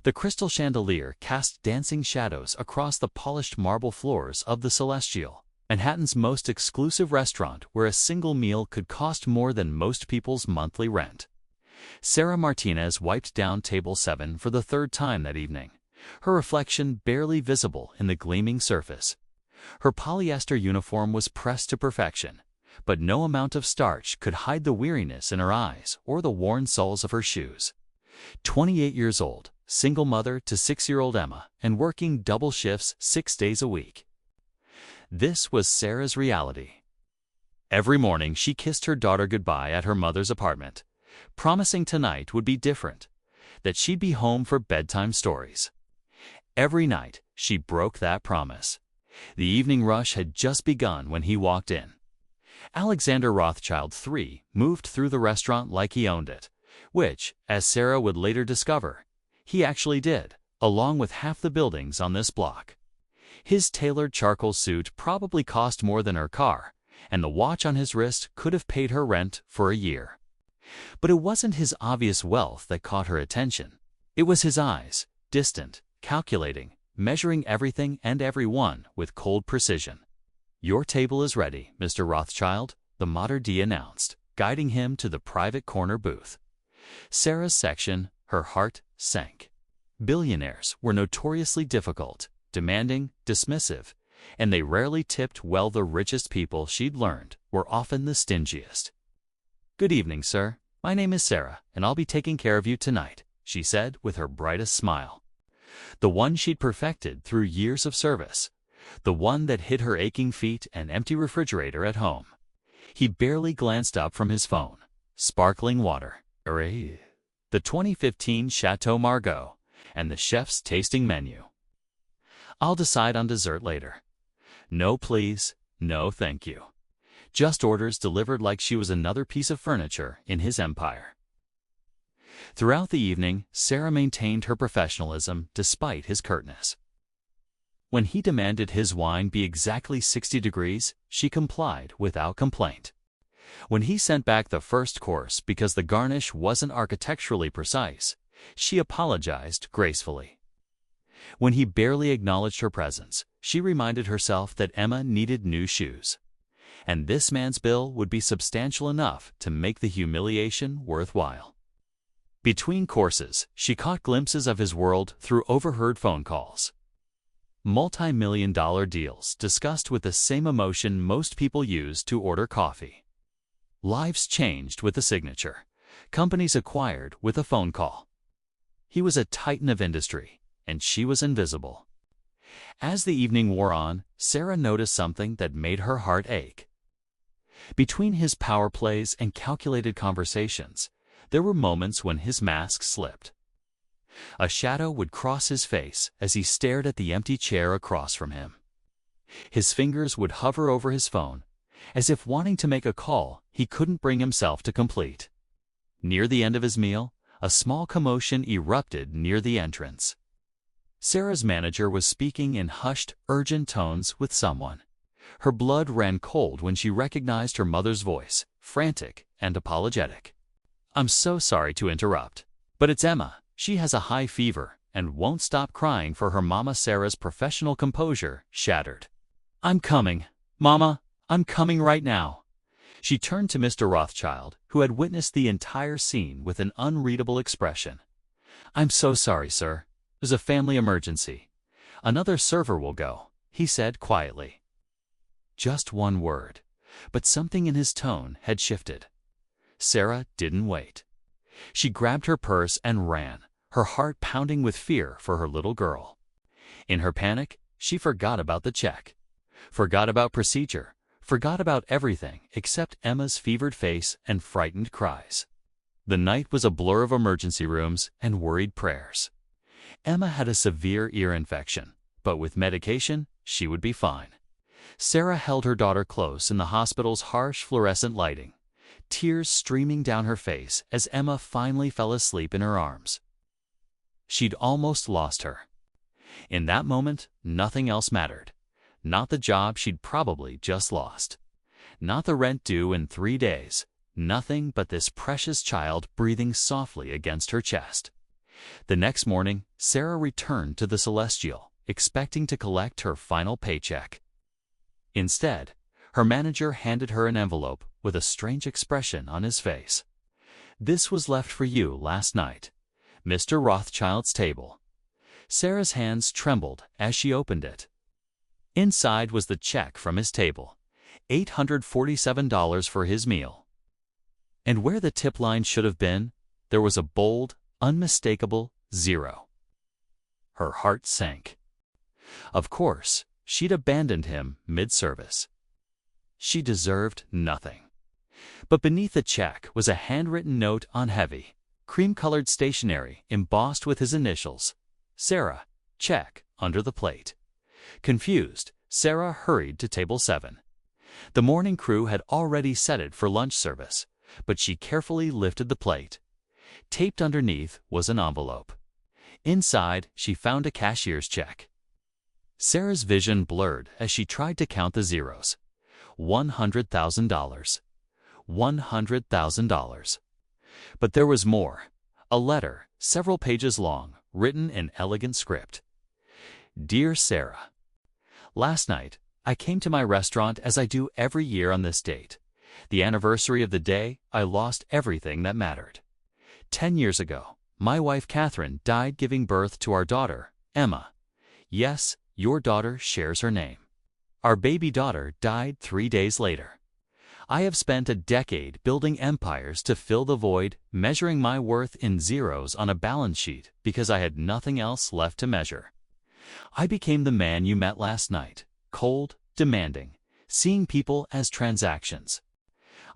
The crystal chandelier cast dancing shadows across the polished marble floors of the Celestial, Manhattan's most exclusive restaurant where a single meal could cost more than most people's monthly rent. Sarah Martinez wiped down table 7 for the third time that evening, her reflection barely visible in the gleaming surface. Her polyester uniform was pressed to perfection, but no amount of starch could hide the weariness in her eyes or the worn soles of her shoes. 28 years old, single mother to 6-year-old Emma, and working double shifts 6 days a week. This was Sarah's reality. Every morning she kissed her daughter goodbye at her mother's apartment, promising tonight would be different, that she'd be home for bedtime stories. Every night she broke that promise. The evening rush had just begun when he walked in. Alexander Rothschild III moved through the restaurant like he owned it, which, as Sarah would later discover, he actually did, along with half the buildings on this block. His tailored charcoal suit probably cost more than her car, and the watch on his wrist could have paid her rent for a year. But it wasn't his obvious wealth that caught her attention. It was his eyes, distant, calculating, measuring everything and everyone with cold precision. "Your table is ready, Mr. Rothschild," the maître d' announced, guiding him to the private corner booth. Sarah's section, her heart sank. Billionaires were notoriously difficult, demanding, dismissive, and they rarely tipped well. The richest people, she'd learned, were often the stingiest. "Good evening, sir. My name is Sarah, and I'll be taking care of you tonight," she said with her brightest smile. The one she'd perfected through years of service. The one that hid her aching feet and empty refrigerator at home. He barely glanced up from his phone. Sparkling water. The 2015 Chateau Margaux, and the chef's tasting menu. "I'll decide on dessert later." "No, please. No, thank you." Just orders delivered like she was another piece of furniture in his empire. Throughout the evening, Sarah maintained her professionalism despite his curtness. When he demanded his wine be exactly 60 degrees, she complied without complaint. When he sent back the first course because the garnish wasn't architecturally precise, she apologized gracefully. When he barely acknowledged her presence, she reminded herself that Emma needed new shoes. And this man's bill would be substantial enough to make the humiliation worthwhile. Between courses, she caught glimpses of his world through overheard phone calls. Multi-million-dollar deals discussed with the same emotion most people use to order coffee. Lives changed with a signature. Companies acquired with a phone call. He was a titan of industry, and she was invisible. As the evening wore on, Sarah noticed something that made her heart ache. Between his power plays and calculated conversations, there were moments when his mask slipped. A shadow would cross his face as he stared at the empty chair across from him. His fingers would hover over his phone, as if wanting to make a call he couldn't bring himself to complete. Near the end of his meal, a small commotion erupted near the entrance. Sarah's manager was speaking in hushed, urgent tones with someone. Her blood ran cold when she recognized her mother's voice, frantic and apologetic. "I'm so sorry to interrupt, but it's Emma. She has a high fever and won't stop crying for her mama." Sarah's professional composure shattered. "I'm coming, Mama. I'm coming right now." She turned to Mr. Rothschild, who had witnessed the entire scene with an unreadable expression. "I'm so sorry, sir. There's a family emergency. Another server will go," he said quietly. Just one word, but something in his tone had shifted. Sarah didn't wait. She grabbed her purse and ran, her heart pounding with fear for her little girl. In her panic, she forgot about the check, forgot about procedure, forgot about everything except Emma's fevered face and frightened cries. The night was a blur of emergency rooms and worried prayers. Emma had a severe ear infection, but with medication, she would be fine. Sarah held her daughter close in the hospital's harsh fluorescent lighting, tears streaming down her face as Emma finally fell asleep in her arms. She'd almost lost her. In that moment, nothing else mattered. Not the job she'd probably just lost. Not the rent due in 3 days. Nothing but this precious child breathing softly against her chest. The next morning, Sarah returned to the Celestial, expecting to collect her final paycheck. Instead, her manager handed her an envelope with a strange expression on his face. "This was left for you last night, Mr. Rothschild's table." Sarah's hands trembled as she opened it. Inside was the check from his table, $847 for his meal. And where the tip line should have been, there was a bold, unmistakable 0. Her heart sank. Of course, she'd abandoned him mid-service. She deserved nothing. But beneath the check was a handwritten note on heavy, cream-colored stationery embossed with his initials, Sarah, check, under the plate. Confused, Sarah hurried to table 7. The morning crew had already set it for lunch service, but she carefully lifted the plate. Taped underneath was an envelope. Inside, she found a cashier's check. Sarah's vision blurred as she tried to count the zeros. $100,000. $100,000. But there was more. A letter, several pages long, written in elegant script. Dear Sarah, last night, I came to my restaurant as I do every year on this date. The anniversary of the day I lost everything that mattered. 10 years ago, my wife Catherine died giving birth to our daughter, Emma. Yes, your daughter shares her name. Our baby daughter died 3 days later. I have spent a decade building empires to fill the void, measuring my worth in zeros on a balance sheet because I had nothing else left to measure. I became the man you met last night, cold, demanding, seeing people as transactions.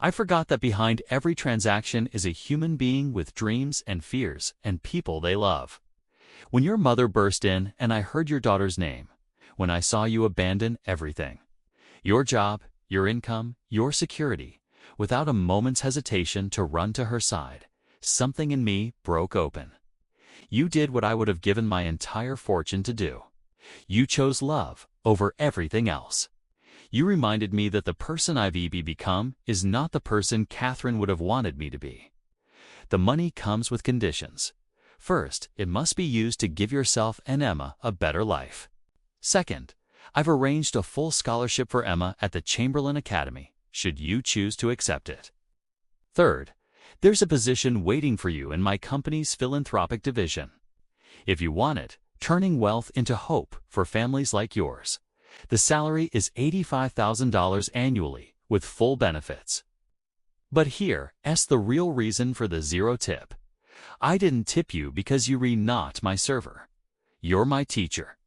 I forgot that behind every transaction is a human being with dreams and fears and people they love. When your mother burst in and I heard your daughter's name, when I saw you abandon everything, your job, your income, your security, without a moment's hesitation to run to her side, something in me broke open. You did what I would have given my entire fortune to do. You chose love over everything else. You reminded me that the person I've become is not the person Catherine would have wanted me to be. The money comes with conditions. First, it must be used to give yourself and Emma a better life. Second, I've arranged a full scholarship for Emma at the Chamberlain Academy, should you choose to accept it. Third, there's a position waiting for you in my company's philanthropic division. If you want it, turning wealth into hope for families like yours. The salary is $85,000 annually, with full benefits. But here's the real reason for the 0 tip. I didn't tip you because you were not my server. You're my teacher.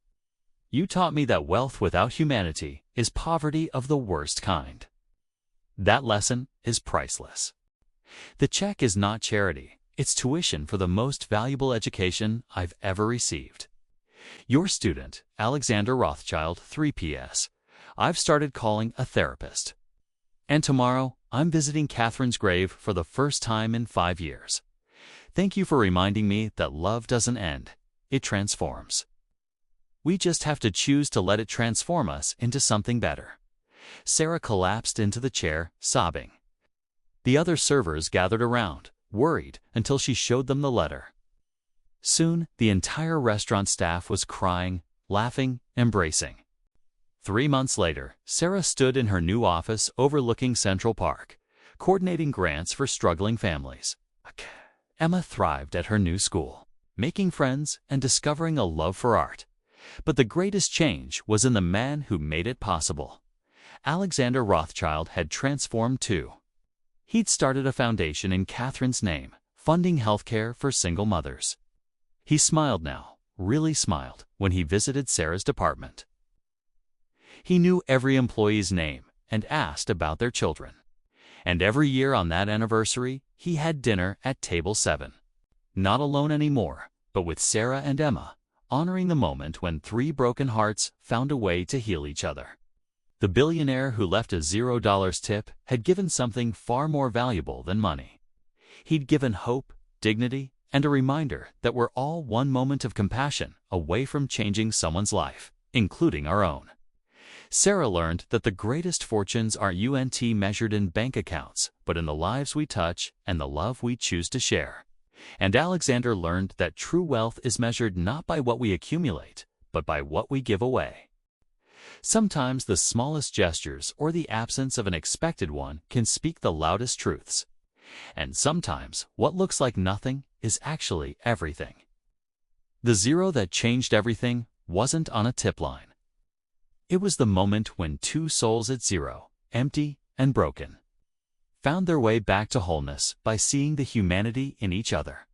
You taught me that wealth without humanity is poverty of the worst kind. That lesson is priceless. The check is not charity, it's tuition for the most valuable education I've ever received. Your student, Alexander Rothschild, 3 P.S. I've started calling a therapist. And tomorrow, I'm visiting Catherine's grave for the first time in 5 years. Thank you for reminding me that love doesn't end, it transforms. We just have to choose to let it transform us into something better. Sarah collapsed into the chair, sobbing. The other servers gathered around, worried, until she showed them the letter. Soon, the entire restaurant staff was crying, laughing, embracing. 3 months later, Sarah stood in her new office overlooking Central Park, coordinating grants for struggling families. Emma thrived at her new school, making friends and discovering a love for art. But the greatest change was in the man who made it possible. Alexander Rothschild had transformed too. He'd started a foundation in Catherine's name, funding healthcare for single mothers. He smiled now, really smiled, when he visited Sarah's department. He knew every employee's name and asked about their children. And every year on that anniversary, he had dinner at table 7. Not alone anymore, but with Sarah and Emma, honoring the moment when 3 broken hearts found a way to heal each other. The billionaire who left a $0 tip had given something far more valuable than money. He'd given hope, dignity, and a reminder that we're all one moment of compassion away from changing someone's life, including our own. Sarah learned that the greatest fortunes aren't measured in bank accounts, but in the lives we touch and the love we choose to share. And Alexander learned that true wealth is measured not by what we accumulate, but by what we give away. Sometimes the smallest gestures or the absence of an expected one can speak the loudest truths. And sometimes what looks like nothing is actually everything. The zero that changed everything wasn't on a tip line. It was the moment when two souls at zero, empty and broken, found their way back to wholeness by seeing the humanity in each other.